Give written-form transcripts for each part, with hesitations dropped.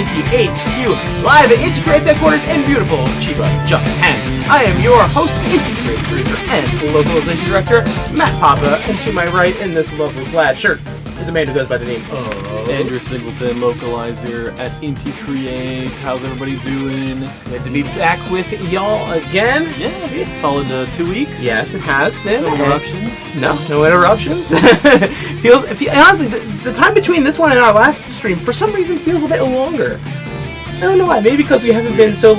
Inti HQ, live at Inti Creates headquarters in beautiful Chiba, Japan. I am your host, Inti Creates creator and localization director, Matt Papa, and to my right in this lovely plaid shirt is a man who goes by the name of Andrew Singleton, localizer at Inti Creates. How's everybody doing? Good to be back with y'all again. Yeah, solid 2 weeks. Yes, it has been. No interruptions. No interruptions. Honestly, the time between this one and our last stream, for some reason, feels a bit longer. I don't know why. Maybe because we haven't been so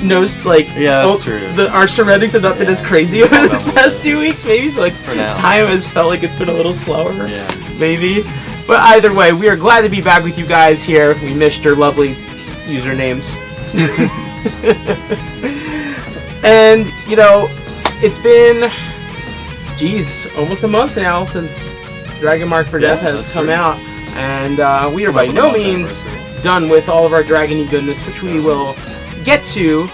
yeah, that's true. Our surroundings have not been as crazy over this past 2 weeks. Maybe so. For now, time has felt like it's been a little slower. Yeah. Maybe. But either way, we are glad to be back with you guys here. We missed your lovely usernames. And, you know, it's been, geez, almost a month now since Dragon Mark for Death has come out. And we are by no means done with all of our Dragon-y goodness, which we will get to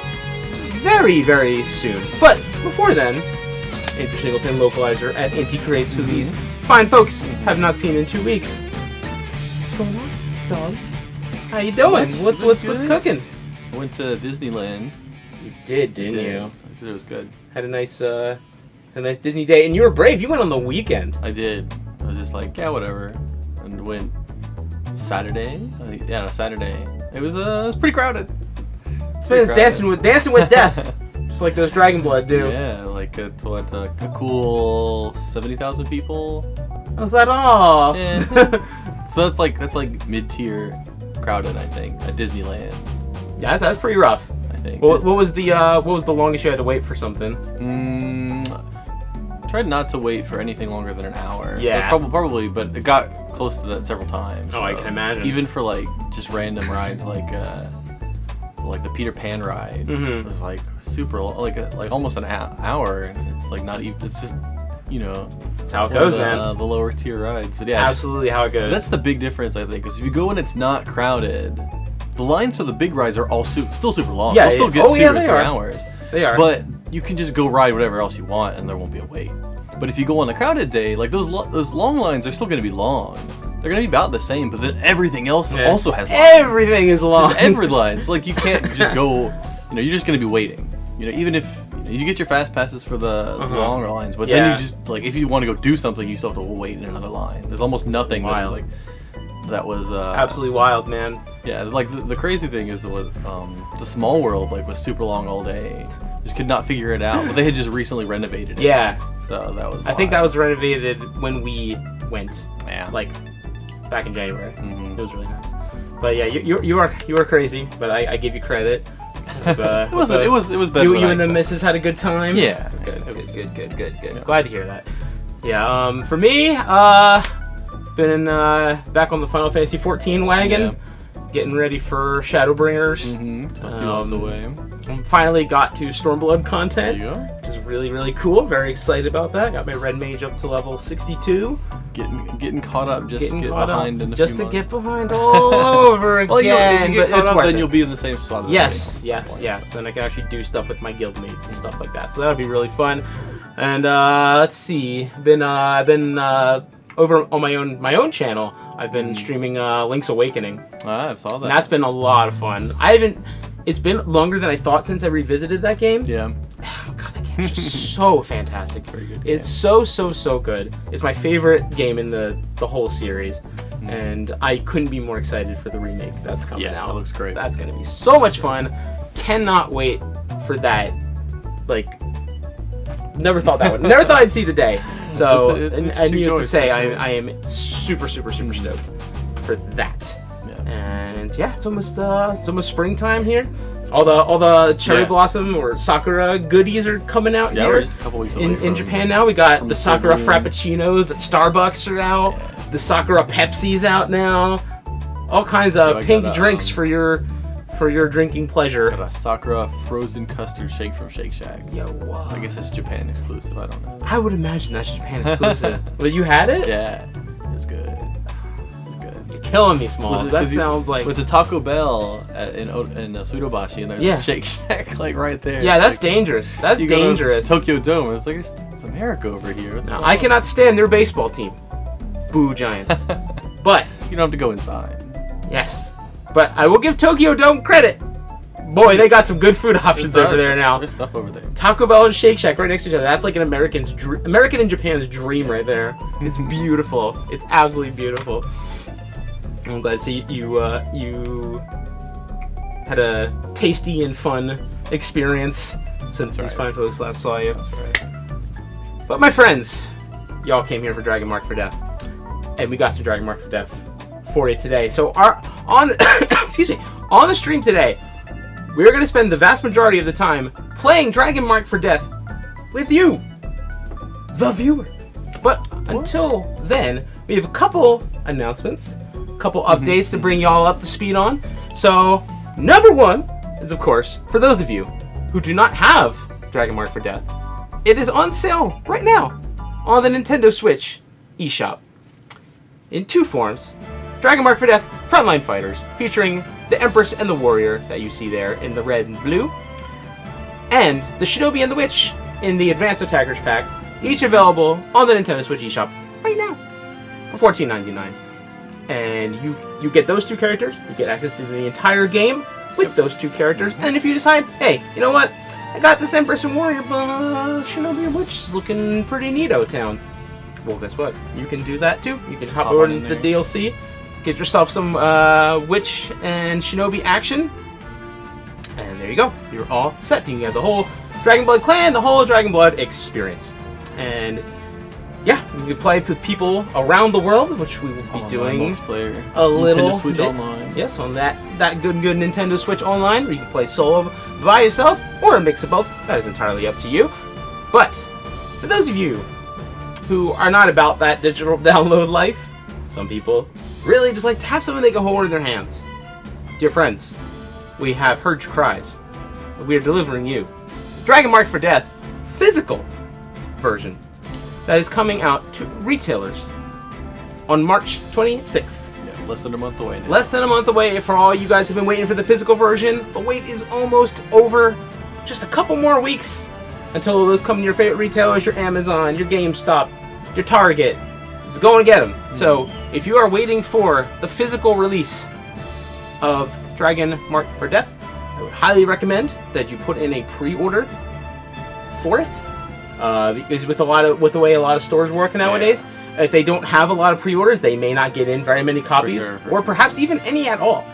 very, very soon. But before then, Andrew Singleton, localizer at Inti Creates, who these fine folks have not seen in 2 weeks. What's going on, dog? How you doing? What's cooking? I went to Disneyland. You did, didn't you? I did. It was good. Had a nice Disney day, and you were brave. You went on the weekend. I did. I was just like, yeah, whatever, and went Saturday. Yeah, no, Saturday. It was pretty crowded. It's dancing with death. Just like those Dragonblood do. Yeah, like it's what a cool 70,000 people. Was that all? Yeah. So that's like mid-tier crowded, I think, at Disneyland. Yeah, that's pretty rough. I think. What was the longest you had to wait for something? Tried not to wait for anything longer than an hour. Yeah. So it's probably, but it got close to that several times. Oh, so I can imagine. Even for like just random rides, like the Peter Pan ride, it was like super, like almost an hour, and it's like not even. It's just, you know, that's how it goes, man. The lower tier rides, but yeah, absolutely how it goes. That's the big difference, I think, because if you go when it's not crowded, the lines for the big rides are all still super long. Yeah, they'll still get 2 or 3 hours. They are. But you can just go ride whatever else you want, and there won't be a wait. But if you go on a crowded day, like those long lines are still going to be long. They're going to be about the same, but then everything else also has lines. Everything is long. Just every line. So like you can't just go. You know, you're just going to be waiting. You know, even if you get your fast passes for the longer lines, but then you just like if you want to go do something, you still have to wait in another line. There's almost nothing that was absolutely wild, man. Yeah, like the crazy thing is the Small World was super long all day. Just could not figure it out. But they had just recently renovated it. Yeah. So that was. I think that was renovated when we went. Yeah. Like back in January. It was really nice. But yeah, you are crazy, but I give you credit. It was better. You and the missus had a good time. Yeah. Good. It was good. Yeah. Glad to hear that. Yeah. For me, been back on the Final Fantasy 14 wagon. Yeah. Getting ready for Shadowbringers. A few months away. Finally got to Stormblood content. There you go. Which is really, really cool. Very excited about that. Got my Red Mage up to level 62. Getting caught up just to get behind in a just few to get months. behind all over again. Well, if you get caught up, then it. you'll be in the same spot as Yes. Then I can actually do stuff with my guild mates and stuff like that. So that'll be really fun. And let's see. I've been over on my own channel. I've been streaming Link's Awakening. I saw that. And that's been a lot of fun. It's been longer than I thought since I revisited that game. Yeah. Oh, God, that game's just so fantastic. It's very good. It's so good. It's my favorite game in the whole series. And I couldn't be more excited for the remake that's coming out. Yeah, that looks great. That's going to be so much fun. Cannot wait for that. Never thought I'd see the day. So, and needless to say, I am super stoked for that. Yeah. And yeah, it's almost springtime here. All the cherry blossom or sakura goodies are coming out here. We're just a couple weeks away in Japan now. We got the sakura February. Frappuccinos at Starbucks are out. Yeah. The sakura Pepsi's out now. All kinds of pink drinks for your drinking pleasure. Got a sakura frozen custard shake from Shake Shack. Yo, wow. I guess it's Japan exclusive. I don't know. I would imagine that's Japan exclusive. But you had it? Yeah, it's good. You're killing me, Smalls. That sounds like with the Taco Bell in Suidobashi, and there's a Shake Shack right there. Yeah, that's dangerous. That's dangerous. Tokyo Dome. It's like it's America over here. Now, I cannot stand their baseball team. Boo Giants. But you don't have to go inside. Yes. But I will give Tokyo Dome credit. Boy, they got some good food options over there now. There's stuff over there. Taco Bell and Shake Shack right next to each other. That's like an American and Japan's dream right there. It's beautiful. It's absolutely beautiful. I'm glad to see you had a tasty and fun experience since these fine folks last saw you. That's right. But my friends, y'all came here for Dragon Mark for Death, and we got some Dragon Mark for Death for you today. So on the stream today, we're going to spend the vast majority of the time playing Dragon Mark for Death with you, the viewer. But until then, we have a couple announcements, a couple updates to bring y'all up to speed on. So, number one is, of course, for those of you who do not have Dragon Mark for Death, it is on sale right now on the Nintendo Switch eShop in two forms. Dragon Mark for Death Frontline Fighters, featuring the Empress and the Warrior that you see there in the red and blue, and the Shinobi and the Witch in the Advanced Attackers pack, each available on the Nintendo Switch eShop right now for $14.99. And you get those two characters, you get access to the entire game with those two characters, and if you decide, hey, you know what, I got this Empress and Warrior, but Shinobi and Witch is looking pretty neato town. Well, guess what? You can do that too. You can hop over to the DLC, get yourself some Witch and Shinobi action, and there you go. You're all set. You can have the whole Dragonblood Clan, the whole Dragonblood experience. And yeah, you can play with people around the world, which we will be doing a little Nintendo Switch Online. Yes, on that good Nintendo Switch Online, where you can play solo by yourself or a mix of both. That is entirely up to you. But for those of you who are not about that digital download life, some people really just like to have something they can hold in their hands. Dear friends, we have heard your cries. We are delivering you Dragon Mark for Death physical version that is coming out to retailers on March 26th. Yeah, less than a month away now. Less than a month away. For all you guys who have been waiting for the physical version, the wait is almost over. Just a couple more weeks until those come to your favorite retailers, your Amazon, your GameStop, your Target. Just go and get them. So if you are waiting for the physical release of Dragon Mark for Death, I would highly recommend that you put in a pre-order for it. Because with the way a lot of stores work nowadays, if they don't have a lot of pre-orders, they may not get in very many copies, or perhaps even any at all.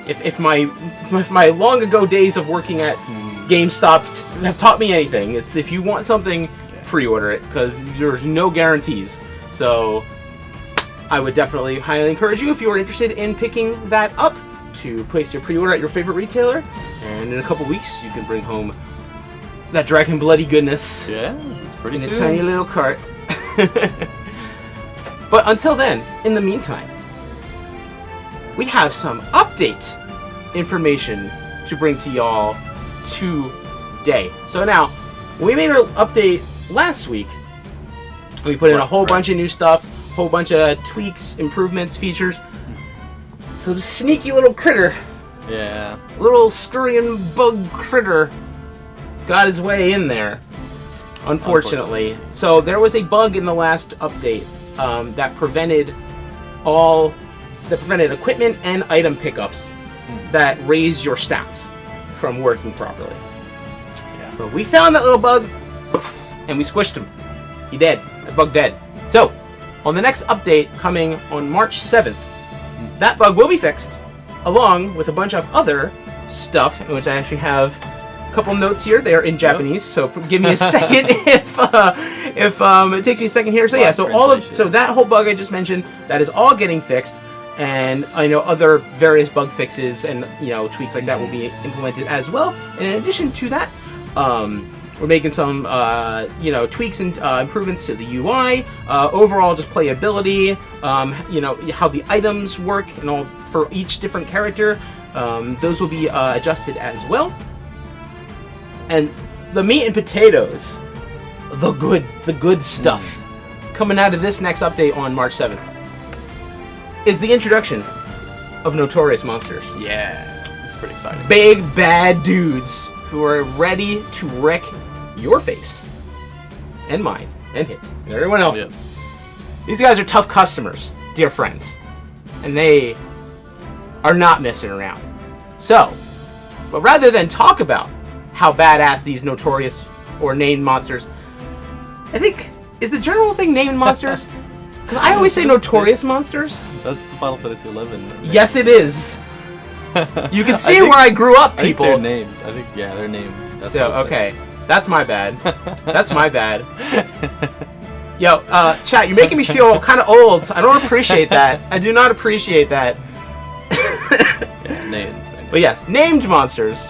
If my long ago days of working at GameStop have taught me anything, it's if you want something, pre-order it, because there's no guarantees. So I would definitely highly encourage you, if you are interested in picking that up, to place your pre-order at your favorite retailer, and in a couple weeks you can bring home that Dragon Bloody goodness. Yeah, it's pretty in soon. a tiny little cart. But until then, in the meantime, we have some update information to bring to y'all today. So now, we made our update last week. We put in a whole bunch of new stuff, a whole bunch of tweaks, improvements, features. So the sneaky little critter, little scurrying bug critter, got his way in there, unfortunately. So there was a bug in the last update that prevented equipment and item pickups that raise your stats from working properly. Yeah. But we found that little bug, and we squished him. He dead. That bug dead. So, on the next update coming on March 7th, that bug will be fixed, along with a bunch of other stuff, in which I actually have a couple notes here. They are in Japanese, so give me a second if it takes me a second here. So yeah, so that whole bug I just mentioned, that is all getting fixed, and I know other various bug fixes and tweaks like that will be implemented as well. And in addition to that, we're making some tweaks and improvements to the UI, overall just playability, how the items work and all for each different character. Those will be adjusted as well. And the meat and potatoes, the good stuff, coming out of this next update on March 7th, is the introduction of Notorious Monsters. Yeah, it's pretty exciting. Big bad dudes who are ready to wreck your face, and mine, and his, and everyone else's. These guys are tough customers, dear friends, and they are not messing around. So, but rather than talk about how badass these notorious or named monsters, I think, is the general thing named monsters? Because I always say notorious monsters. That's the Final Fantasy 11. Yes, it is. You can see where I grew up, people. I think they're named. I think, yeah, they're named. That's so, okay. That's my bad. That's my bad. Yo, chat, you're making me feel kind of old. I don't appreciate that. I do not appreciate that. Yeah, named. But yes, named monsters.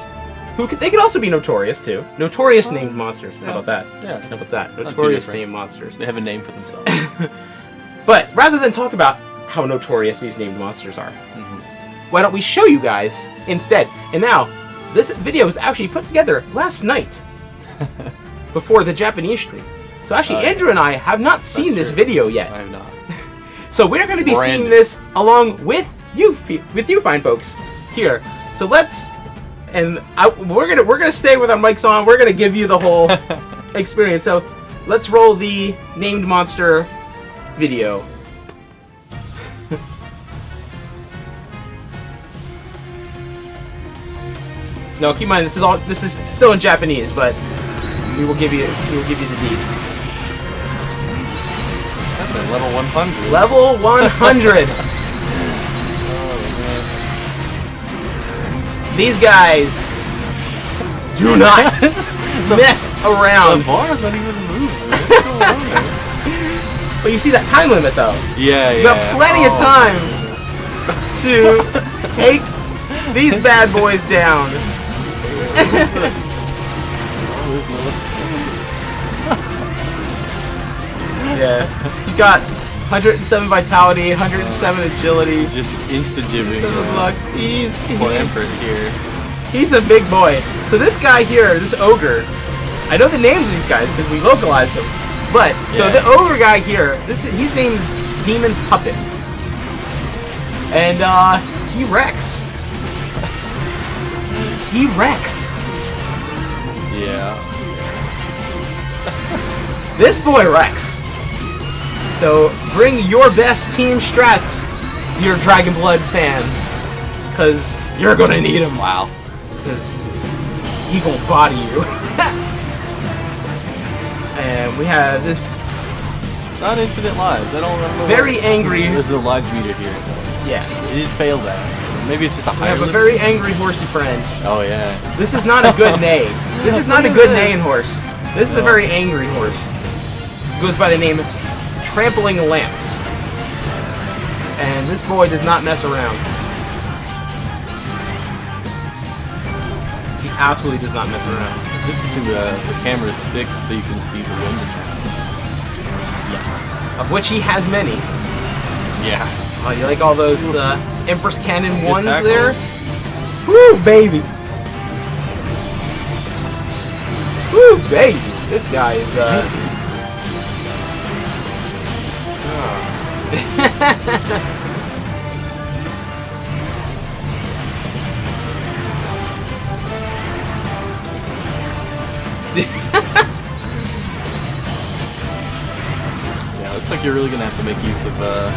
They could also be notorious, too. Notorious named monsters. How about that? Yeah. How about that? Notorious named monsters. They have a name for themselves. But rather than talk about how notorious these named monsters are, why don't we show you guys instead? And now, this video was actually put together last night before the Japanese stream. So actually, Andrew and I have not seen this video yet. I have not. So we're going to be seeing this along with you fine folks here. So let's, and we're gonna stay with our mics on. We're gonna give you the whole experience. So let's roll the named monster video. No, keep in mind this is still in Japanese, but we will give you the deeds. That's level 100. Level 100. These guys do not mess around. The bar's not even moving. But you see that time limit, though. Yeah, You got plenty of time to take these bad boys down. Yeah, you got 107 vitality, 107 agility. Just insta-jibbing. Luck. Poor Empress here. He's a big boy. So this guy here, this ogre, I know the names of these guys because we localized them. But so the ogre guy here, his name's Demon's Puppet, and he wrecks. He wrecks. Yeah. This boy wrecks. So bring your best team strats, dear Dragonblood fans, because you're gonna need them. Wow. Because he gonna body you. And we have this. Not infinite lives. I don't remember. Very angry. There's a lives meter here. Yeah. It did fail that. Maybe it's just a higher. We have a very angry horsey friend. Oh yeah. This is not a good neigh. This is not a good neighing horse. This is a very angry horse. Goes by the name Trampling Lance. And this boy does not mess around. He absolutely does not mess around. It's interesting the camera is fixed so you can see the wind. Yes. Of which he has many. Yeah. Oh, you like all those Empress Cannon ones there? Woo, baby. Woo, baby. This guy is, Yeah, looks like you're really gonna have to make use of the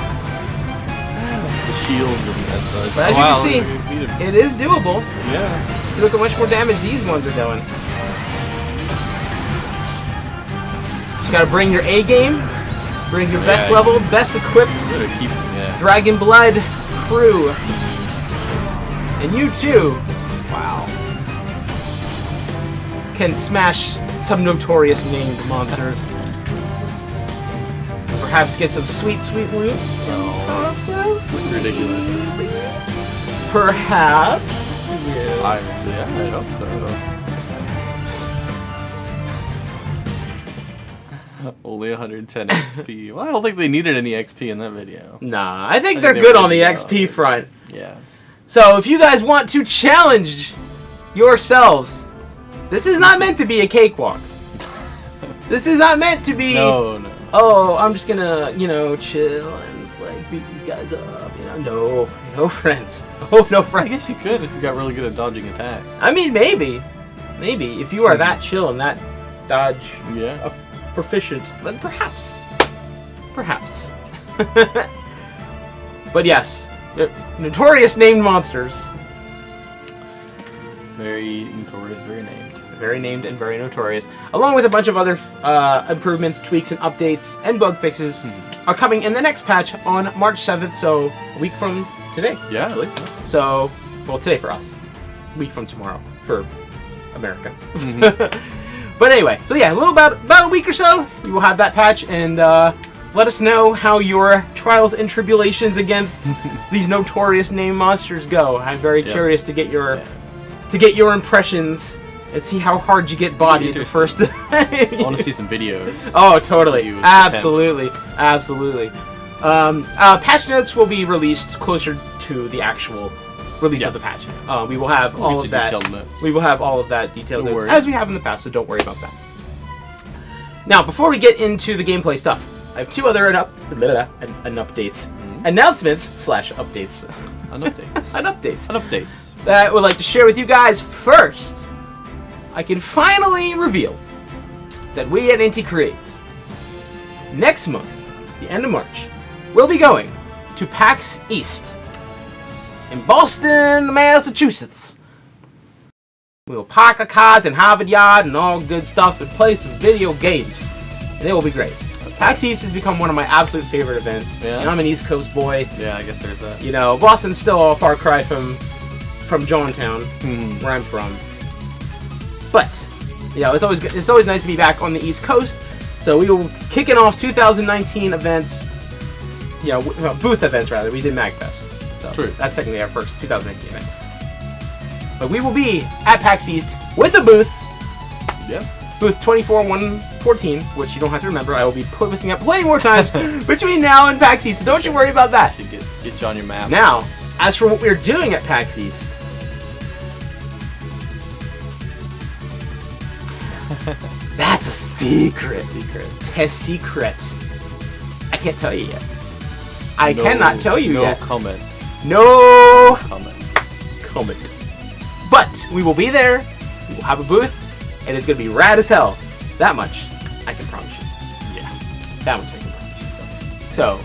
shield and such. But as you can see, it is doable. Yeah. See, look how much more damage these ones are doing. Just gotta bring your A game, bring your best level, best equipped Dragonblood crew. And you too, wow, can smash some notorious named monsters. Perhaps get some sweet, sweet loot. Process. Looks ridiculous. Perhaps. Yeah, I hope so. Only 110 XP. Well, I don't think they needed any XP in that video. Nah, I think they're good on the XP front. Yeah. So if you guys want to challenge yourselves, this is not meant to be a cakewalk. This is not meant to be. No. Oh, I'm just gonna, chill and like beat these guys up. No friends. Oh, no friends. I guess you could if you got really good at dodging attacks. I mean, maybe if you are that chill and that dodge, proficient, then perhaps. But yes, notorious named monsters. Very notorious, very named. Very named and very notorious. Along with a bunch of other improvements, tweaks, and updates, and bug fixes are coming in the next patch on March 7th, so a week from today. Yeah, really. So, well, today for us. A week from tomorrow for America. But anyway, so yeah, about a week or so, you will have that patch, and let us know how your trials and tribulations against these notorious named monsters go. I'm very curious to get your impressions and see how hard you get bodied the first time. I want to see some videos. Oh, totally. Absolutely. Absolutely. Patch notes will be released closer to the actual release of the patch. We will have all of that. We will have all of that detailed notes as we have in the past, so don't worry about that. Now, before we get into the gameplay stuff, I have two other updates. Announcements / updates. Updates. That I would like to share with you guys. First, I can finally reveal that we at Inti Creates, next month, the end of March, will be going to PAX East in Boston, Massachusetts. We will park our cars in Harvard Yard and all good stuff and play some video games. And it will be great. PAX East has become one of my absolute favorite events. Yeah. And I'm an East Coast boy. Yeah, I guess there's that. You know, Boston's still a far cry from Johnstown, where I'm from. But, you know, it's always nice to be back on the East Coast. So we will kicking off 2019 events. You know, booth events rather. We did MagFest. So True. That's technically our first 2019 event. But we will be at PAX East with a booth. Yeah. Booth 24114, which you don't have to remember. I will be posting up plenty more times between now and PAX East, so don't you worry about that. Get you on your map. Now, as for what we're doing at PAX East, that's a secret. Secret. I can't tell you yet. I cannot tell you yet. No comment. No comment. But we will be there. We will have a booth. And it's going to be rad as hell. That much I can promise you. Yeah. That much I can promise you. So,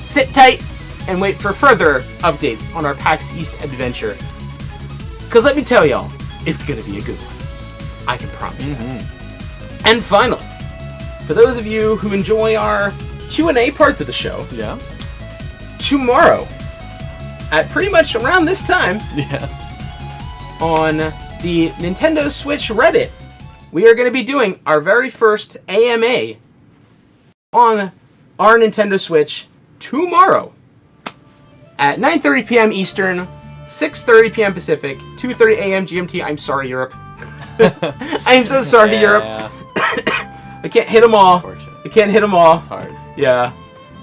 sit tight and wait for further updates on our PAX East adventure. Because let me tell y'all, it's going to be a good one. I can promise you. And finally, for those of you who enjoy our Q&A parts of the show, tomorrow, at pretty much around this time, on the Nintendo Switch Reddit, we are going to be doing our very first AMA on our Nintendo Switch tomorrow at 9:30 p.m. Eastern, 6:30 p.m. Pacific, 2:30 a.m. GMT. I'm sorry, Europe. I am so sorry, Europe. I can't hit them all. I can't hit them all. It's hard. Yeah.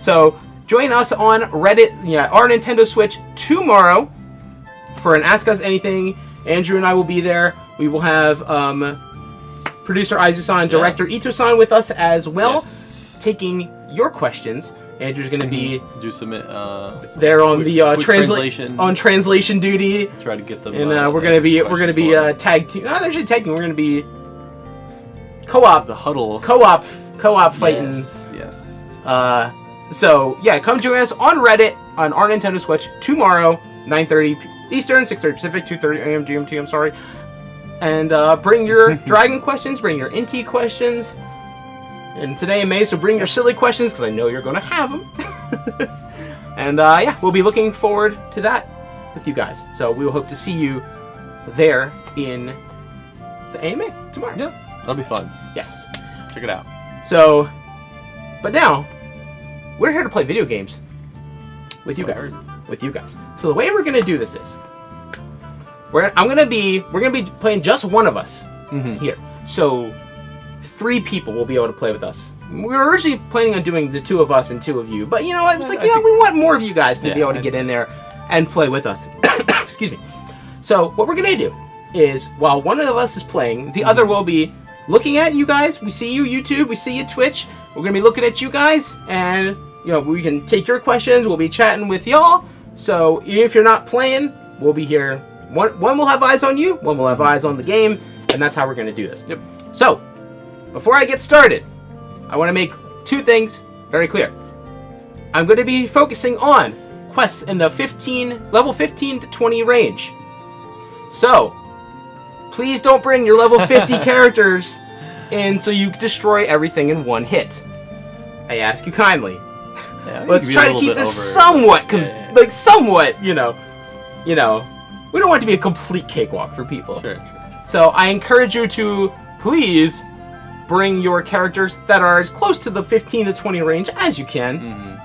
So join us on Reddit, our Nintendo Switch tomorrow for an Ask Us Anything. Andrew and I will be there. We will have producer Aizu-san, director Ito-san with us as well, taking your questions. Andrew's going to be there on the translation duty. Try to get them. And we're going to be tag team. No, they're actually tag team. We're going to be co-op. The huddle. Co-op fighting. Yes. So yeah, come join us on Reddit on our Nintendo Switch tomorrow, 9:30 Eastern, 6:30 Pacific, 2:30 a.m. GMT. I'm sorry. And bring your Dragon questions, bring your Inti questions. And today in May, so bring your silly questions, because I know you're going to have them. And yeah, we'll be looking forward to that with you guys. So we will hope to see you there in the AMA tomorrow. Yeah, that'll be fun. Yes. Check it out. So, but now, we're here to play video games with you guys. So the way we're going to do this is, we're going to be playing just one of us here. So 3 people will be able to play with us. We were originally planning on doing the 2 of us and 2 of you, but you know, I was like, we want more of you guys to be able to get in there and play with us. Excuse me. So what we're going to do is, while one of us is playing, the other will be looking at you guys. We see you YouTube, we see you Twitch. We're going to be looking at you guys, and you know, we can take your questions. We'll be chatting with y'all. So even if you're not playing, we'll be here. One will have eyes on you, one will have eyes on the game, and that's how we're going to do this. Yep. So, before I get started, I want to make 2 things very clear. I'm going to be focusing on quests in the level 15 to 20 range. So, please don't bring your level 50 characters in so you destroy everything in one hit. I ask you kindly. Yeah, let's try to keep this somewhat, like somewhat, you know, we don't want it to be a complete cakewalk for people. Sure. So I encourage you to please bring your characters that are as close to the 15 to 20 range as you can,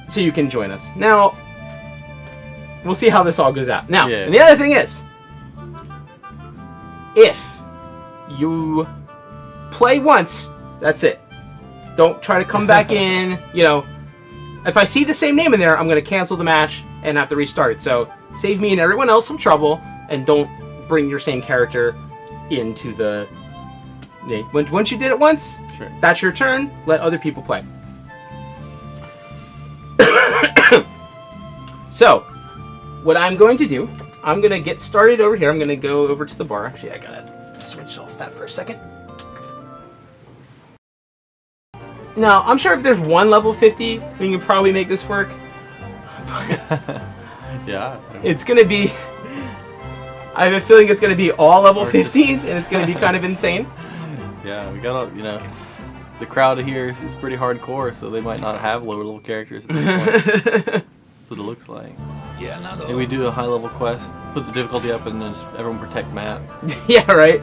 so you can join us. Now, we'll see how this all goes out. Now, and the other thing is, if you play once, that's it. Don't try to come back in. You know, if I see the same name in there, I'm going to cancel the match and have to restart it. So save me and everyone else some trouble, and don't bring your same character into the... Once you did it once, that's your turn. Let other people play. So, what I'm going to do, I'm going to get started over here. I'm going to go over to the bar. Actually, I got to switch off that for a second. Now, I'm sure if there's one level 50, we can probably make this work. Yeah. It's going to be... I have a feeling it's going to be all level 50s, and it's going to be kind of insane. Yeah, we got, you know, the crowd here is pretty hardcore, so they might not have lower level characters at this point. That's what it looks like. Yeah, and we do a high level quest, put the difficulty up, and then just everyone protect Matt. Yeah, right.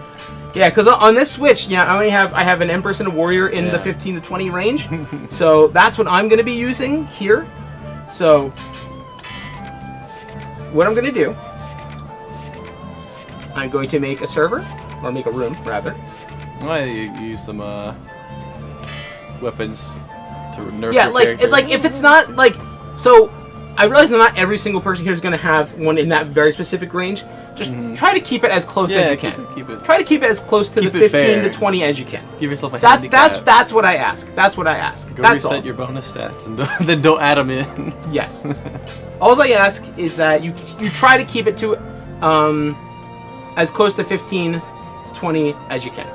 Yeah, because on this Switch, yeah, I have an Empress and a Warrior in the 15 to 20 range, so that's what I'm going to be using here. So, what I'm going to do, I'm going to make a server, or make a room, rather. I use some weapons to nerf yeah, your character. like if it's not like so. I realize that not every single person here is going to have one in that very specific range. Just try to keep it as close as you can. Keep it, try to keep it as close to the 15 to 20 as you can. Give yourself a handicap. That's what I ask. That's what I ask. Go that's reset your bonus stats and then don't add them in. Yes. All I ask is that you try to keep it to as close to 15 to 20 as you can.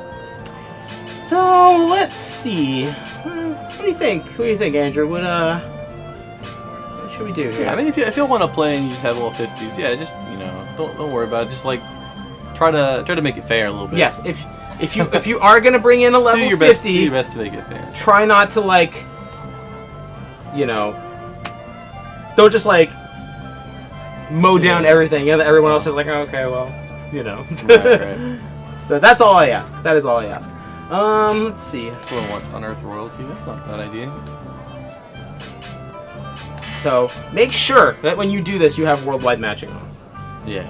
So let's see. What do you think? What do you think, Andrew? What should we do here? Yeah, I mean, if you want to play and you just have little 50s, yeah, just don't worry about it. Just like try to make it fair a little bit. Yes, if you are gonna bring in a level 50, do your best to make it fair. Try not to don't just mow down everything. Everyone else is like, oh, okay, well, Right. So that's all I ask. That is all I ask. Let's see. Everyone wants unearthed royalty. That's not a bad idea. So make sure that when you do this, you have worldwide matching on. Yeah.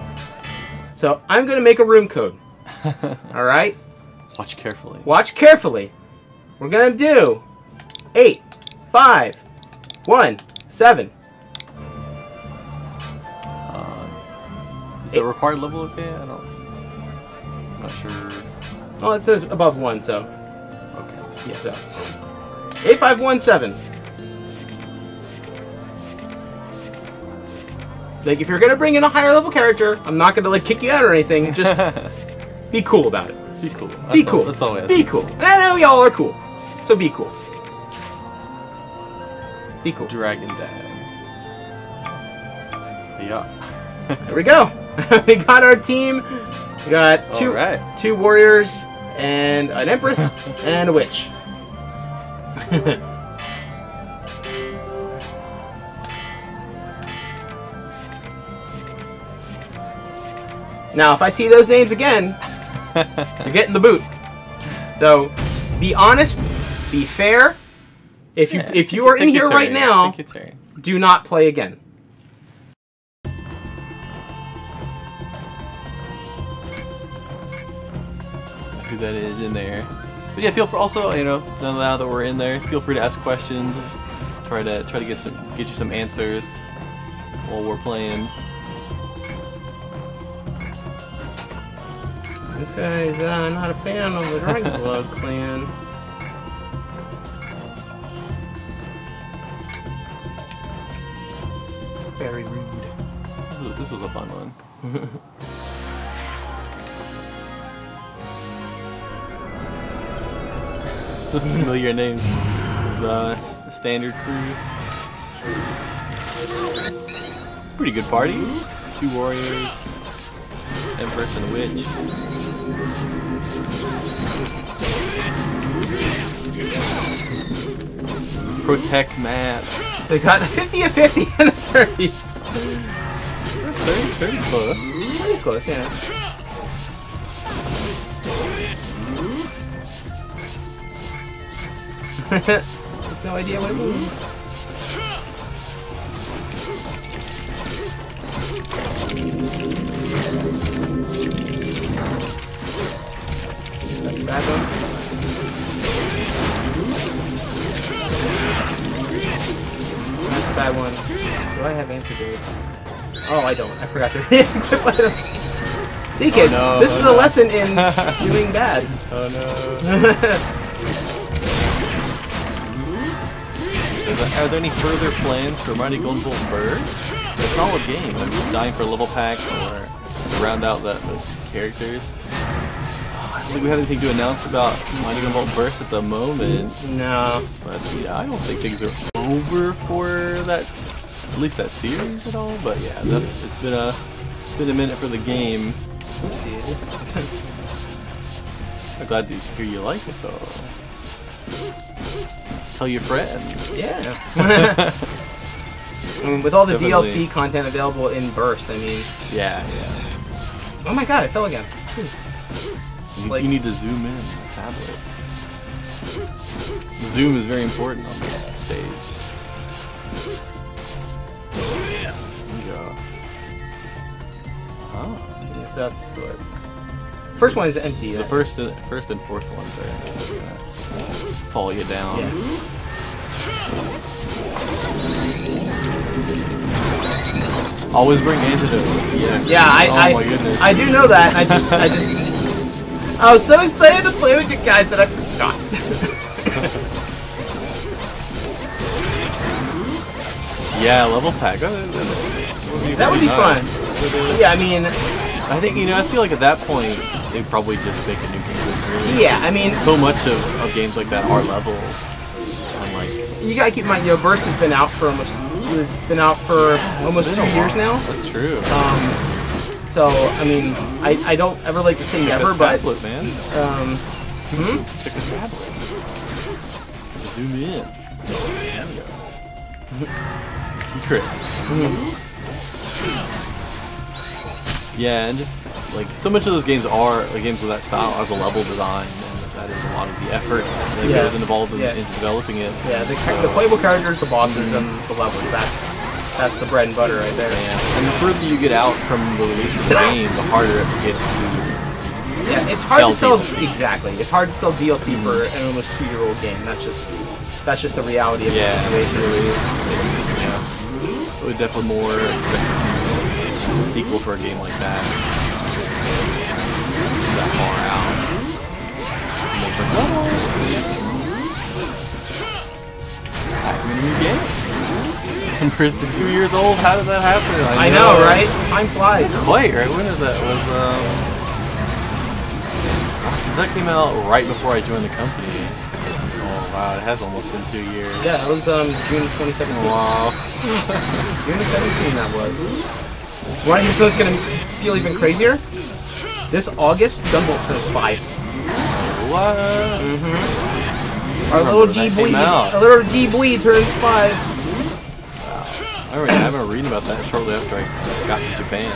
So I'm going to make a room code. All right? Watch carefully. Watch carefully. We're going to do 8, 5, 1, 7. Is the required level okay? I'm not sure. Well, it says above 1, so. Okay. Yeah, so. 8, 5, 1, 7. Like, if you're gonna bring in a higher level character, I'm not gonna kick you out or anything. Just be cool about it. Be cool. Be cool. That's all we have. Be cool. I know y'all are cool, so be cool. Be cool. Dragon Dad. Yeah. There we go. We got our team. We got two warriors and an empress and a witch. Now, if I see those names again, you're getting the boot. So, be honest, be fair. If you are in here right now, do not play again. Who that is in there? But yeah, feel free also, now that we're in there, feel free to ask questions. Try to get you some answers while we're playing. This guy's not a fan of the Dragonblood Clan. Very rude. This was a fun one. Some familiar names. The standard crew. Pretty good party. 2 warriors, Empress and a witch. Protect map. They got 50 and 50 and a 30. 30 close. 30's close, yeah. No idea what it means. That's a bad one. That's a bad one. Do I have antidotes? Oh, I don't. I forgot to equip items. See, kids, this is a lesson in doing bad. Oh no. Are there any further plans for Mighty Golden Bolt Burst? It's a solid game. I'm just dying for a level pack or to round out those characters. I don't think we have anything to announce about Mighty Golden Bolt Burst at the moment. No. But yeah, I don't think things are over for that, at least that series at all. But yeah, it's been a minute for the game. I'm glad to hear you like it though. Tell your friends. Yeah. I mean, with all the DLC content available in Burst, I mean. Yeah. Oh my god, I fell again. You need to zoom in on the tablet. Zoom is very important on this stage. There you go. Oh. Yes, that's what. First one is empty. The first and fourth ones are gonna fall you down. Yeah. Always bring antidote. Yeah, my goodness. I do know that. I was so excited to play with you guys that I forgot. Yeah, level pack. That would be fun. Yeah, I mean, I think I feel like at that point they probably just make a new game. Really. Yeah, I mean, so much of games like that are level. And like, you gotta keep in mind, Burst has been out for almost 2 years now. That's true. So I mean, I don't ever like to say never, but tablet, man. Check the tablet. Zoom in. Secret. Yeah, and just like so much of those games are games of that style as a level design, and that is a lot of the effort that goes involved in developing it. Yeah, the playable characters, the bosses, and the levels. That's the bread and butter right there. Yeah. And the further you get out from the release of the game, the harder it gets to. Yeah, it's hard to sell. Exactly, it's hard to sell DLC for an almost 2-year-old game. That's just the reality of the situation. Really is. Yeah, I would definitely more expect to see a sequel for a game like that. That far out. New game. Empress is 2 years old. How did that happen? I know, right? Time flies. Quite right. When is that? That came out right before I joined the company. Oh wow, it has almost been 2 years. Yeah, it was June 2017. Wow. June 2017 that was. Right, so it's gonna feel even crazier. This August, Gunbolt turns 5. What? Our little G boy turns 5. I remember reading about that shortly after I got to Japan.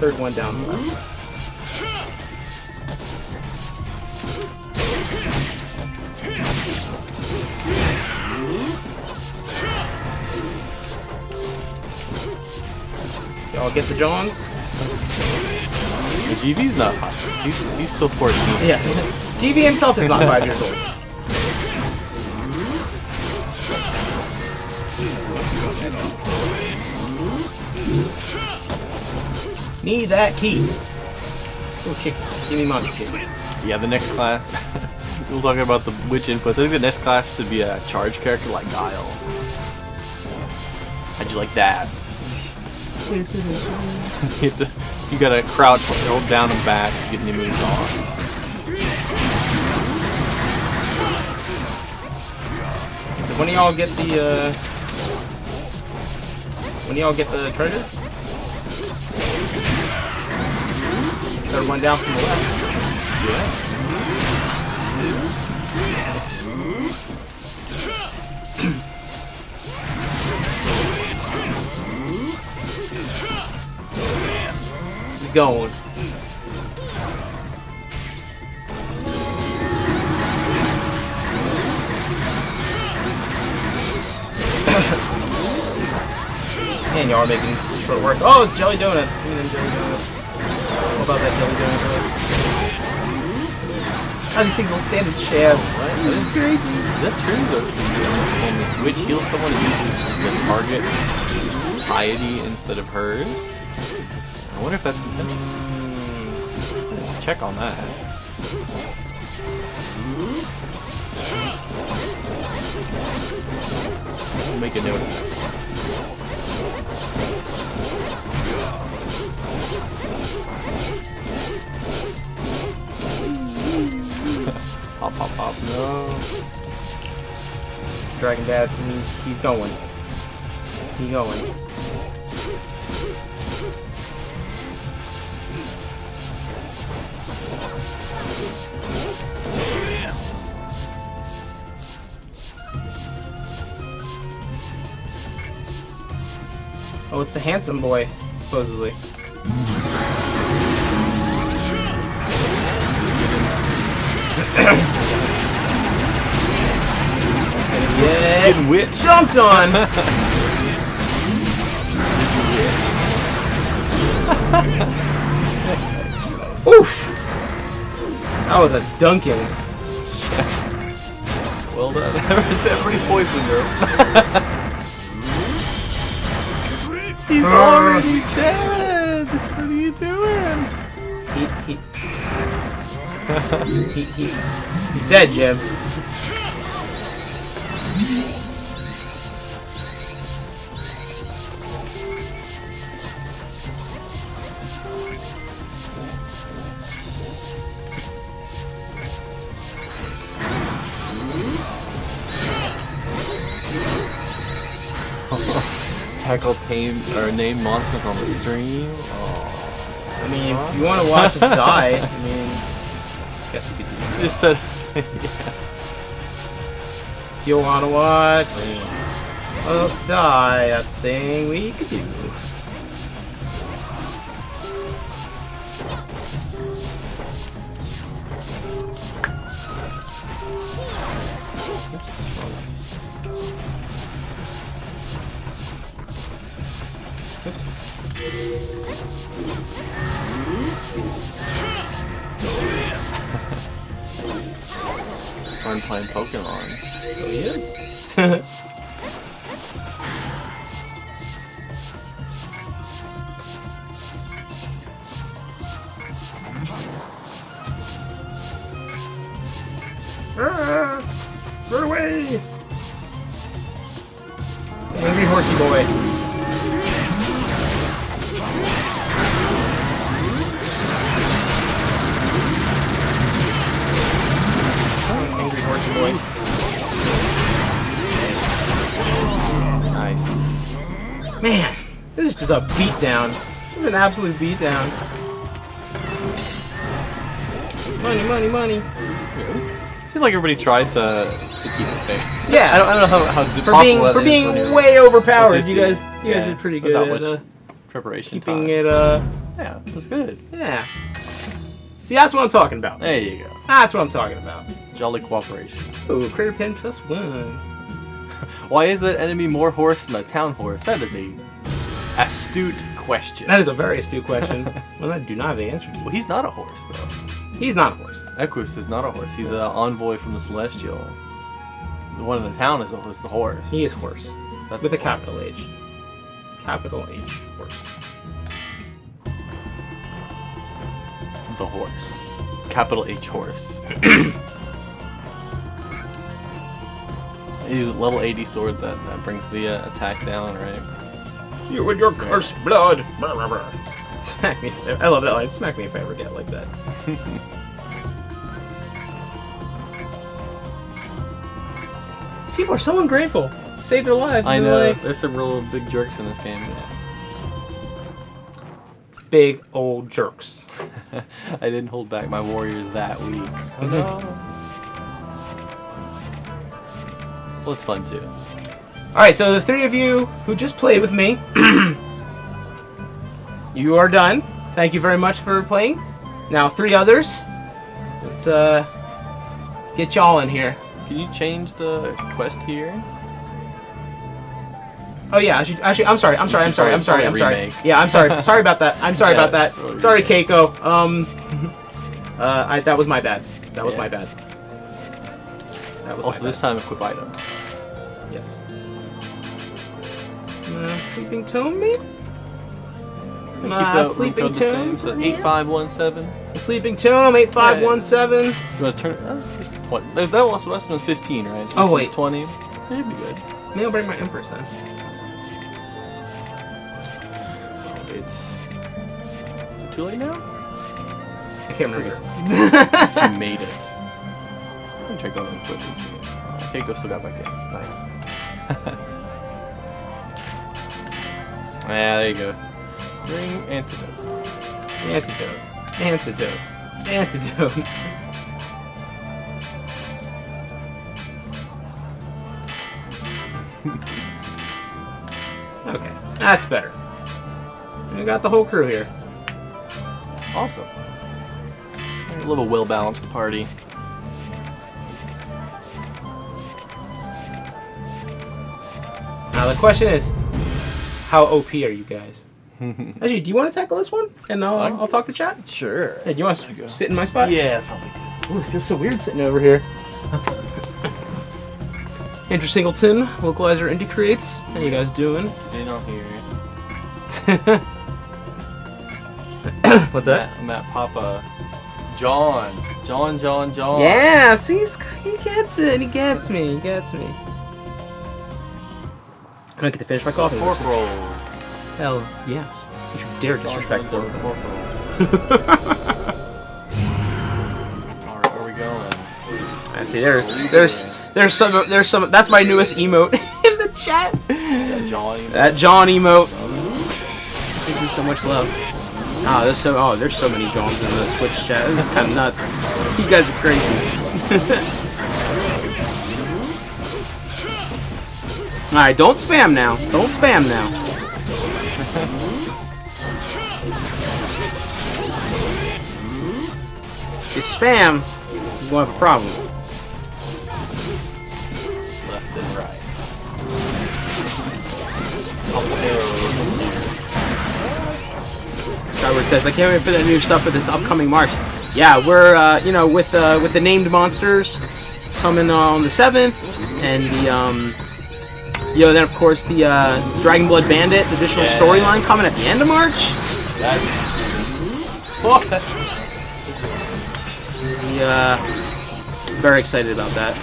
Third one down. Y'all get the Johns? The GV's not hot. He's still 14. Yeah. GV himself is not 5 years old. Need that key. Oh, chicken. Give me monster chicken. Yeah, the next class. We're talking about the witch inputs. I think the next class should be a charge character like Guile. How'd you like that? You gotta crouch, hold down and back to get any moves off. When do y'all get the treasure? Gotta run down from the left. Yeah. He's going. Man, y'all are making short work. Oh, it's jelly donuts. Give me them jelly donuts. What about that jelly donut? How these things will stand a chance. What? That is crazy. That's true though. And which heals someone uses the target piety instead of hers. I wonder if that's intentional. Check on that. We'll make a note of that. Pop, pop, pop. No. Dragon Dad, he's going. He's going. Oh, it's the handsome boy, supposedly. Yeah, getting witch. Jumped on. Oof. That was a dunking. Well done. Everybody poisoned her. He's already dead. What are you doing? He's dead, Jim. Tackle tame or name monsters on the stream. Oh. I mean, if you want to watch us die, I mean, guess we could do that. Just said, if you want to watch us die, that thing we could do. Fun playing Pokemon. So he is. Run away! Angry horsey boy. Angry horsey boy. Nice. Man, this is just a beatdown. This is an absolute beatdown. Money, money, money. I feel like everybody tried to keep it fair. Yeah, I don't know how for being way overpowered. You guys are pretty good at preparation keeping time. it. Yeah, it was good. Yeah. See, that's what I'm talking about. There you go. That's what I'm talking about. Jolly cooperation. Ooh, critter pin +1. Why is that enemy more horse than a town horse? That is a astute question. That is a very astute question. Well, I do not have the answer to. Well, he's not a horse though. He's not a horse. Equus is not a horse. He's an envoy from the Celestial. The one in the town is the horse. He is horse. That's with a horse. capital H. Capital H. Horse. The horse. Capital H horse. Level 80 sword that brings the attack down, right? You and your cursed blood. Smack me. I love that line. Smack me if I ever get like that. People are so ungrateful. Save their lives. I know. Like, There's some real big jerks in this game. big old jerks. I didn't hold back my warriors that week. Oh no. Well, it's fun too. Alright, so the 3 of you who just played with me, you are done. Thank you very much for playing. Now 3 others. Let's get y'all in here. Can you change the quest here? Oh yeah, actually, I'm sorry. Yeah, I'm sorry. Sorry about that. I'm sorry about that. Sorry, Keiko. That was my bad. That was my bad. That was also, this time equip item. Yes. Sleeping tome, maybe? Keep the Sleeping Tomb. So 8517. Sleeping Tomb, 8517. You want to turn it? It's 20. That last one was 15, right? So oh, wait. 20. It'd be good. Maybe I'll bring my Empress then. It's too late now? I can't remember. You made it. I'm gonna try going quick and see. Keiko still got back in. Nice. Yeah, there you go. Bring antidote. Antidote. Antidote. Antidote. Okay, that's better. We got the whole crew here. Awesome. A little well-balanced party. Now the question is, how OP are you guys? Actually, do you want to tackle this one? And I'll talk to chat? Sure. Hey, do you want to sit in my spot? Yeah, probably good. Ooh, it feels so weird sitting over here. Andrew Singleton, localizer Inti Creates. How you guys doing? They don't hear it. What's that? I'm at Papa. John. Yeah, see, he gets it. He gets me. He gets me. I don't get to finish my coffee. Pork rolls. Hell yes. Don't you dare disrespect pork roll. Alright, where are we going? I see. There's some. That's my newest emote in the chat. That John emote. Thank you so much love. There's so many Johns in the Switch chat. This is kind of nuts. You guys are crazy. All right, don't spam now. Don't spam now. If you spam, you're gonna have a problem. Left and right. Skyward says, I can't wait for that new stuff for this upcoming March. Yeah, we're with the named monsters coming on the 7th, and the then of course the Dragonblood Bandit additional storyline coming at the end of March. Very excited about that.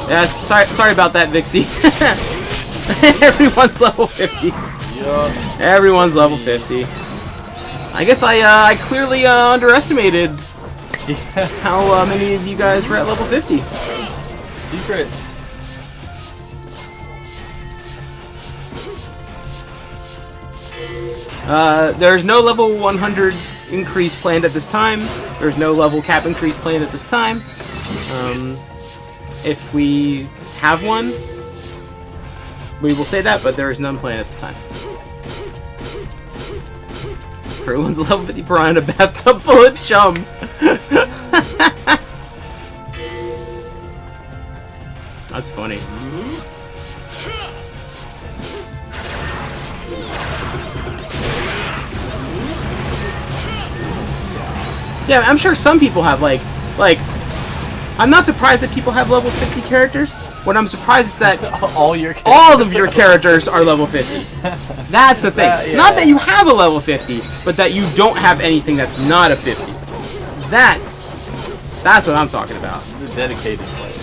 Yeah, sorry about that, Vixie. Everyone's level 50. Yeah. Everyone's level 50. I guess I clearly underestimated how many of you guys were at level 50. Secrets. There's no level 100 increase planned at this time. There's no level cap increase planned at this time. If we have one, we will say that, but there is none planned at this time. Everyone's level 50 piranha in a bathtub full of chum. That's funny. Yeah, I'm sure some people have like I'm not surprised that people have level 50 characters. What I'm surprised is that all of your characters are level 50. That's the thing. Yeah. Not that you have a level 50, but that you don't have anything that's not a 50. That's what I'm talking about. The dedicated players.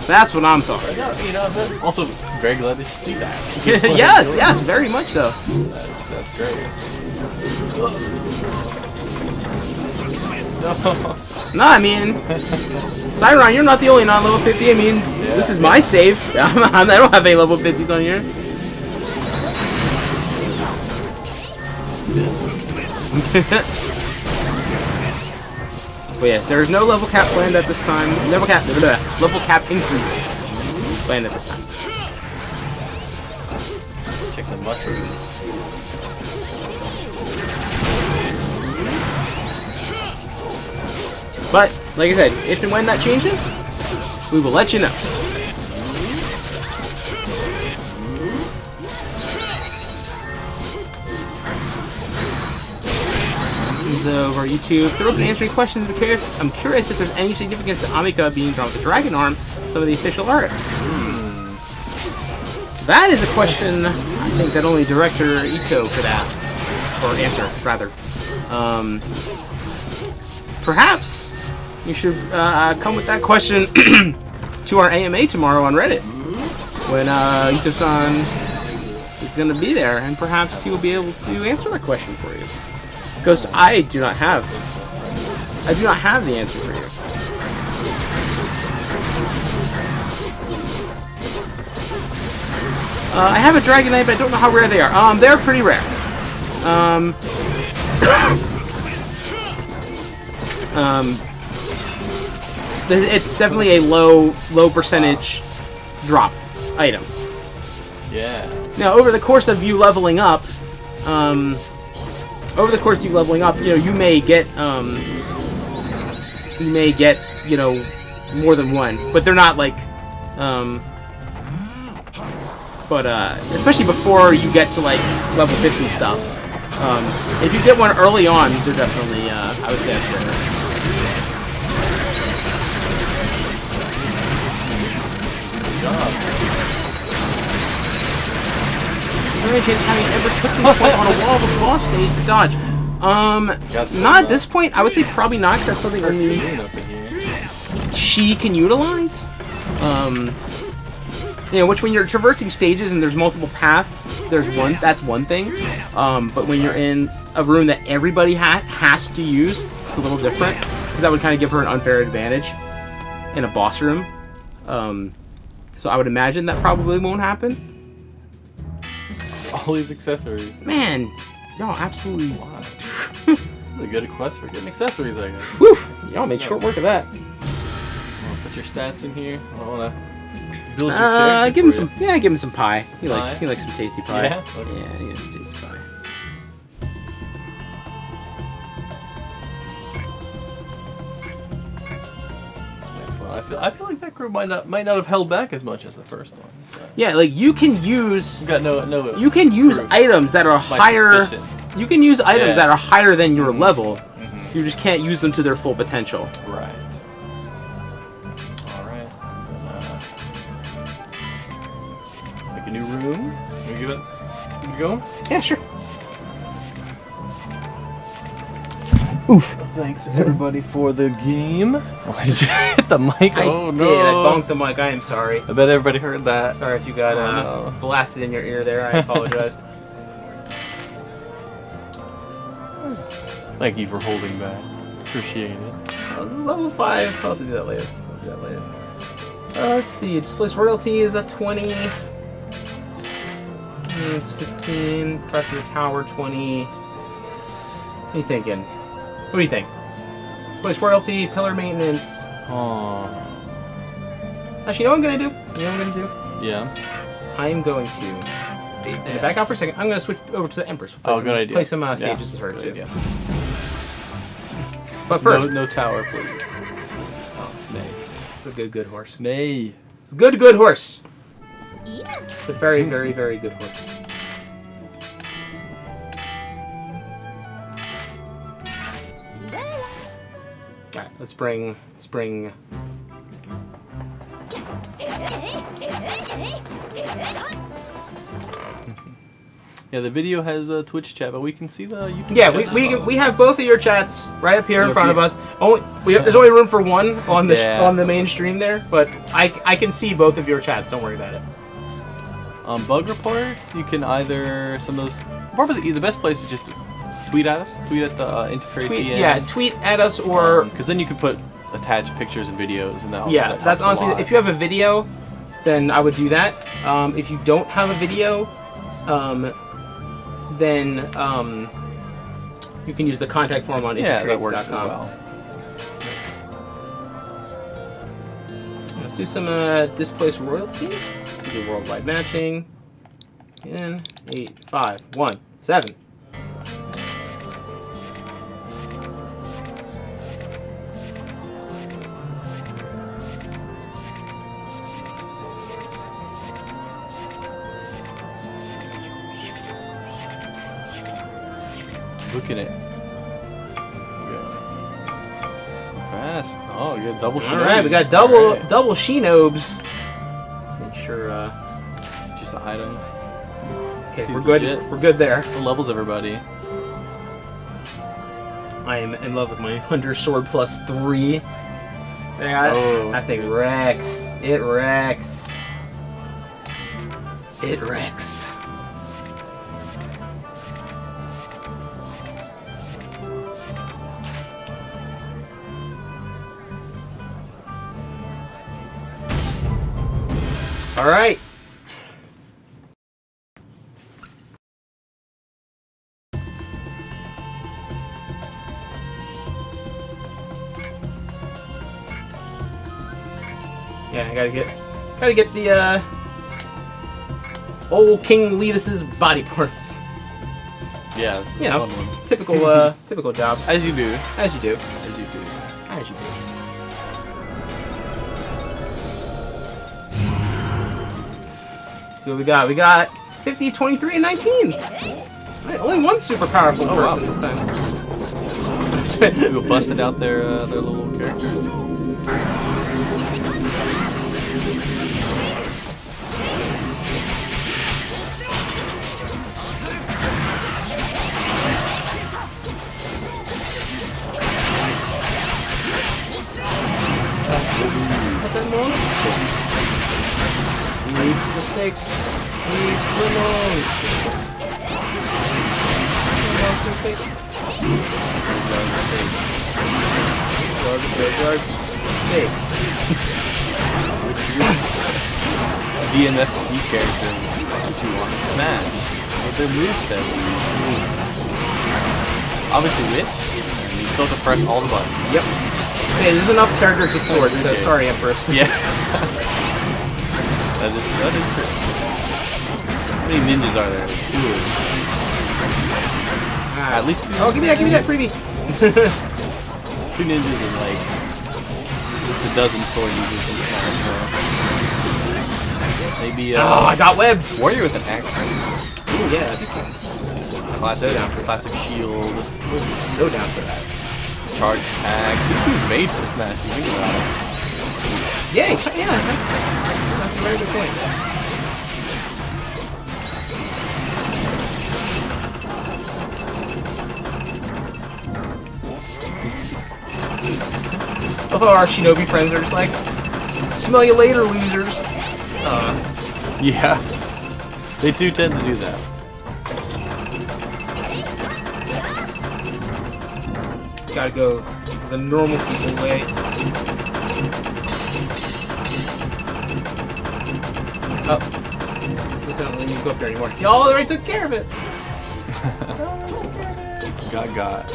That's what I'm talking about. You know, I'm also very glad to see that. Yes, very much so. That's great. No, I mean, Cyron, you're not the only non-level 50. I mean, this is my save. I don't have any level 50s on here. But yes, there is no level cap planned at this time. Level cap increase planned at this time. Check the mushrooms. But, like I said, if and when that changes, we will let you know. Over YouTube. If they're open to answering questions, I'm curious if there's any significance to Amika being drawn with the dragon arm, some of the official art. That is a question I think that only Director Ito could ask. Or answer, rather. Perhaps you should come with that question to our AMA tomorrow on Reddit. When Ito-san is going to be there, and perhaps he will be able to answer that question for you. Because I do not have the answer for you. I have a Dragonite, but I don't know how rare they are. They're pretty rare. It's definitely a low percentage drop item. Yeah. Now, over the course of you leveling up, you know, you may get, you know, more than one, but they're not like, especially before you get to like level 50 stuff. If you get one early on, they're definitely, I would say that's rare. Is there any chance having ever slipped point on a wall of a boss stage to dodge? Not at this point. I would say probably not, because that's something only she can utilize. You know, which when you're traversing stages and there's multiple paths, that's one thing. But when you're in a room that everybody has to use, it's a little different, because that would kind of give her an unfair advantage in a boss room. So I would imagine that probably won't happen. All these accessories. Man, y'all absolutely Really good quest for getting accessories, I guess. Whew! Y'all made short work of that. Put your stats in here. I wanna build your character. Give him some. Yeah, give him some pie. He likes some tasty pie. Yeah. Okay. Yeah, he likes some tasty pie. Excellent. I feel like that crew might not have held back as much as the first one. Yeah, like you can use. You got no. You can use items that are higher. You can use items that are higher than your level. You just can't use them to their full potential. Right. Alright. Make a new room. Can we give it a go? Yeah, sure. Oof. Thanks everybody for the game. Oh, did you hit the mic? Oh no. I bonked the mic. I am sorry. I bet everybody heard that. Sorry if you got blasted in your ear there. I apologize. Thank you for holding back. Appreciate it. This is level 5. I'll have to do that later. Let's see. Displays royalty is at 20. It's 15. Pressure the tower 20. What are you thinking? What do you think? Displays royalty, pillar maintenance. Oh. Actually, you know what I'm gonna do? You know what I'm gonna do? Yeah. I'm going to back out for a second. I'm gonna switch over to the Empress. Good idea. Play some stages as her too. Idea. But first, no tower, please. Oh, nay. It's a good horse. Nay. It's a good horse. It's a very, very, very good horse. Alright, let's bring Yeah, the video has a Twitch chat, but we can see the YouTube Yeah, chat. we have both of your chats right up here in front of us. There's only room for one on the main stream there, but I can see both of your chats. Don't worry about it. Bug reports, you can either probably the best place is just to tweet at us. Tweet at the Inti Creates. Yeah, tweet at us or because then you can attach pictures and videos and that. Yeah, that's honestly if you have a video, then I would do that. If you don't have a video, then you can use the contact form on Inti Creates. Yeah, that works as well. Let's do some displaced royalty. Do worldwide matching. And 8, 5, 1, 7. Look at it. So fast. Oh, you got double Shinobi. Alright, we got double Shinobs. Make sure just the items. Okay, we're good. Legit. We're good there. What levels everybody? I am in love with my Hunter Sword +3. That thing wrecks. It wrecks. It wrecks. All right. Yeah, I gotta get the old King Letus's body parts. Yeah, you know, typical typical job. As you do. As you do. As you do. As you do. So we got 50, 23, and 19. Right, only one super powerful person this time. People busted out their little characters. Needs the stick. Needs the nose. DNFP character that you want to smash with their moveset. Obviously Witch, and you still have to press all the buttons. Yep. Hey, there's enough characters with swords, so sorry, Empress. Yeah. That is true. How many ninjas are there? 2. At least 2. Oh, give me that freebie. 2 ninjas and like just a dozen sword users in Smash. Maybe oh, I got webbed. Warrior with an axe. Ooh, yeah, that'd be cool. Classic shield. So down for that. Charge attack. This seems made for Smash. You think about it. Yeah, that's a very good point. Although our Shinobi friends are just like, smell you later, losers. Yeah, they do tend to do that. Gotta go the normal people way. Oh. This don't really need to go up there anymore. Y'all already took care of it! Got.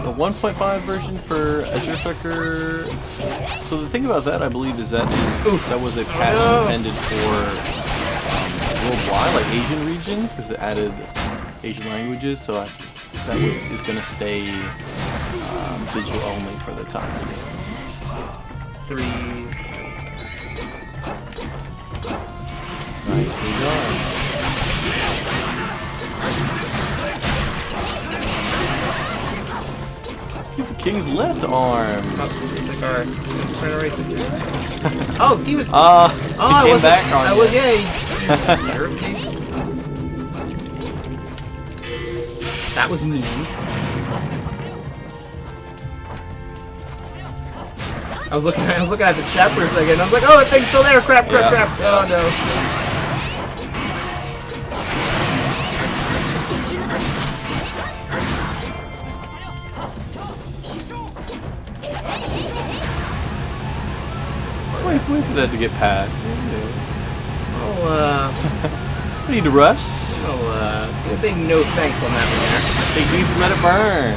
The 1.5 version for Azure Sucker. So the thing about that, I believe, is that was a patch intended for worldwide, like Asian regions, because it added Asian languages. So that is going to stay digital only for the time. 3. Nicely done. See the king's left arm. It's like our oh, he was. He came back on I you. was, yeah. That was mean. I was looking at the chat for a second. I was like, oh, that thing's still there. Crap. Oh no. Wait for that to get past. Oh, Need to rush. I think no thanks on that one there. I think we need to let it burn.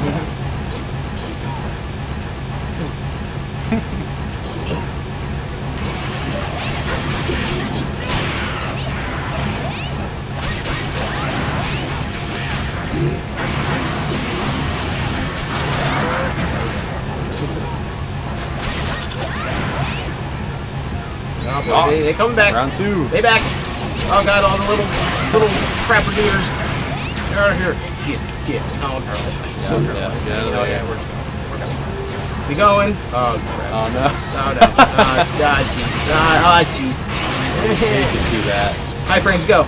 Oh, they come back. Round 2. They back. Oh god, all the little crapper doers. Get out of here. Get. Oh, Get out of there. Yeah, we're going. We going? Oh, crap. Oh no. Oh no. God, jeez. Hate to see that. High frames, go.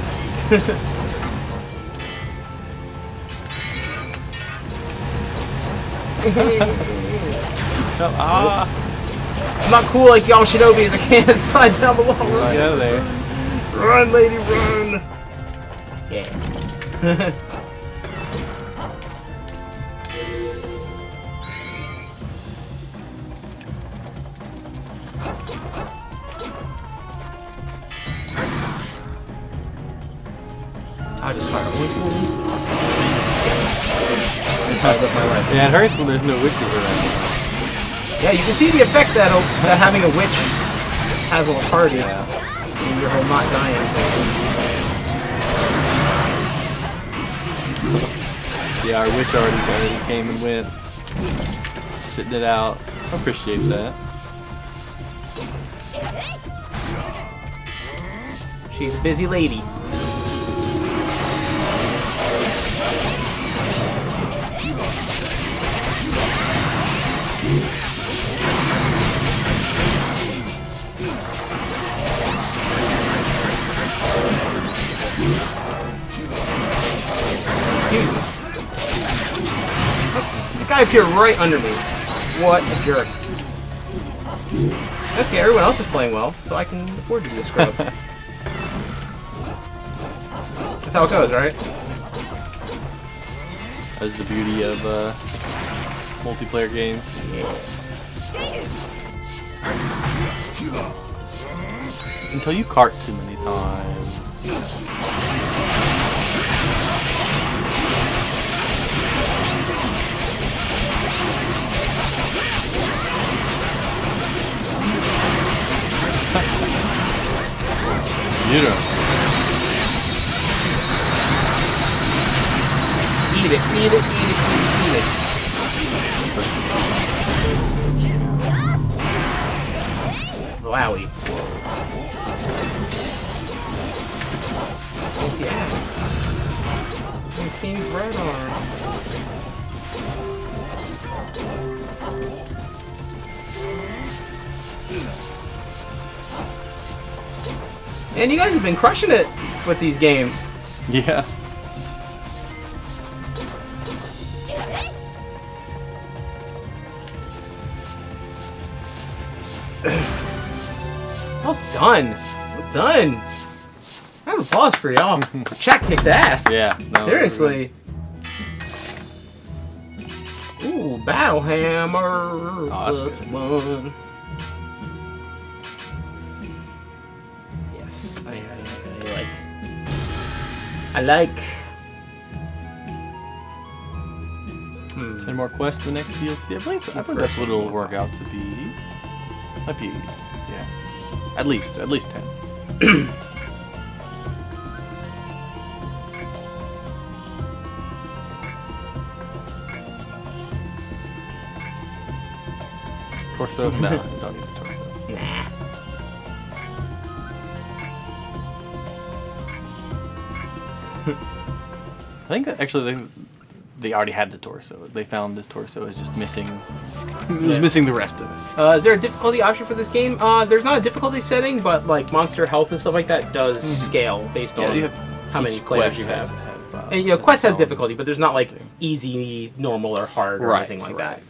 I'm not cool like y'all shinobis. I can't slide down the wall. Get out of there. Run, lady, run. Yeah. I just fire one. Yeah, it hurts when there's no witches around. Yeah, you can see the effect that having a witch has on a party. Yeah. And you're not dying. Yeah, our witch already came and went. Sitting it out. I appreciate that. She's a busy lady. The guy appeared right under me. What a jerk. That's okay, everyone else is playing well, so I can afford to do this scrub. That's how it goes, right? That's the beauty of multiplayer games. Until you cart too many times. You know. Eat it. Wowie. Yeah. King's right arm. And you guys have been crushing it with these games. Yeah. Well done. Well done. Round of applause for y'all. Chat kicks ass. Yeah. No, seriously. Ooh, Battle Hammer plus one. Yes, I like. 10 more quests in the next DLC. I believe that's what it'll work out to be. Might be, yeah. At least 10. Torso? No, I don't need the torso. Nah. I think that actually they already had the torso. They found this torso is just missing. It was missing the rest of it. Is there a difficulty option for this game? There's not a difficulty setting, but like monster health and stuff like that does scale based on how many players you have. And you know, Quest has difficulty, but there's not like easy, normal, or hard or anything like that.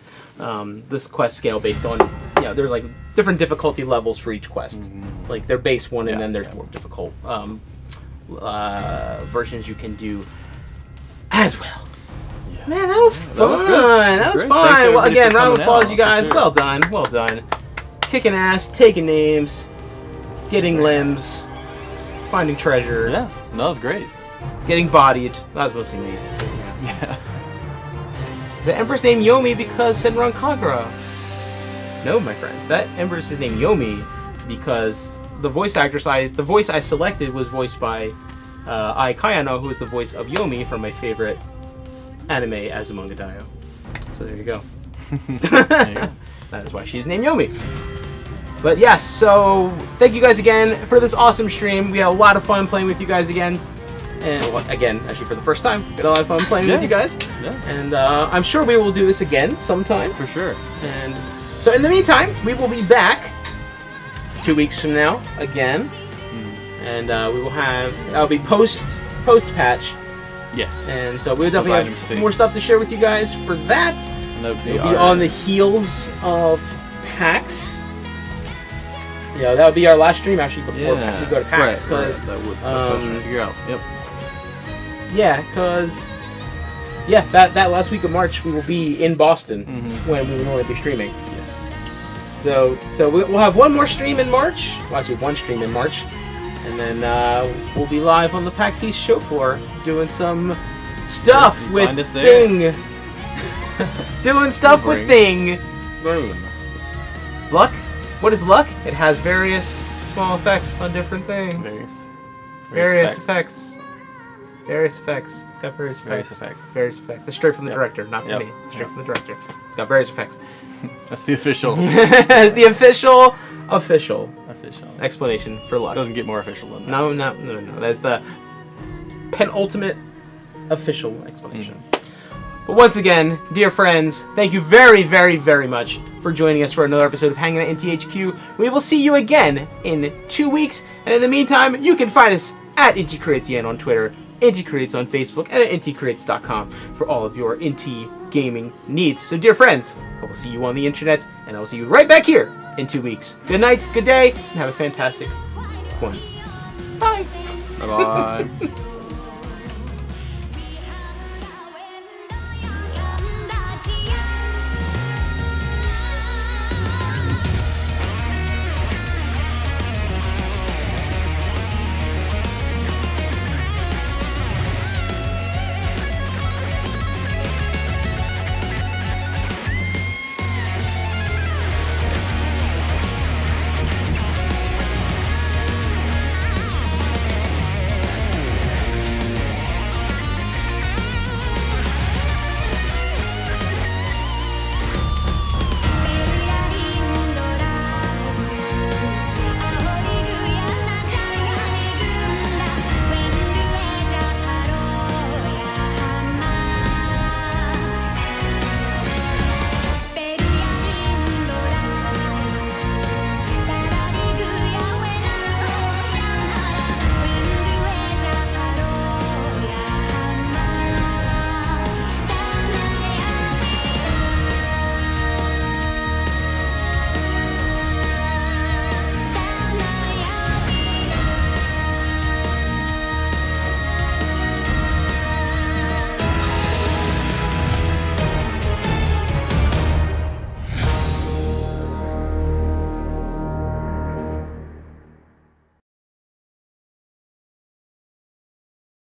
This quest scale based on there's like different difficulty levels for each quest. Like their base one, and then there's more difficult versions you can do as well. Man, that was fun. That was fun. Well, again, round of applause, you guys. Well done. Well done. Kicking ass, taking names, getting limbs, finding treasure. Yeah, that was great. Getting bodied. That was mostly me. Yeah. Is the Empress named Yomi because Senran Kagura? No, my friend. That Empress is named Yomi because the voice I selected was voiced by Ai Kayano, who is the voice of Yomi from my favorite anime, Azumanga Daioh. So there you go. There you go. That is why she's named Yomi. But yes, so thank you guys again for this awesome stream. We had a lot of fun playing with you guys again. And well, again, actually for the first time, we had a lot of fun playing with you guys. Yeah. And I'm sure we will do this again sometime. For sure. And so in the meantime, we will be back 2 weeks from now again. And we will have, that'll be post patch. Yes. And so we'll definitely have more stuff to share with you guys for that. And it'll be on the heels of PAX. Yeah, that would be our last stream actually before we go to PAX. Because that would figure out. Yep. Yeah, because that last week of March we will be in Boston when we will normally be streaming. Yes. So we'll have one more stream in March. Well, actually, one stream in March. And then we'll be live on the PAX East show floor doing some stuff with Thing. Doing stuff with Thing. Luck? What is luck? It has various small effects on different things. Various effects. Various effects. It's got various effects. Various effects. It's straight from the director, not from me. Straight from the director. It's got various effects. That's the official. That's the official explanation for luck. Doesn't get more official than that. No. That's the penultimate official explanation. But once again, dear friends, thank you very, very, very much for joining us for another episode of Hangin' at NTHQ. We will see you again in 2 weeks. And in the meantime, you can find us at Inti Creates on Twitter, Inti Creates on Facebook, and at inticreates.com for all of your Inti gaming needs. So, dear friends, I will see you on the internet, and I will see you right back here in 2 weeks. Good night, good day, and have a fantastic one. Bye. Bye-bye.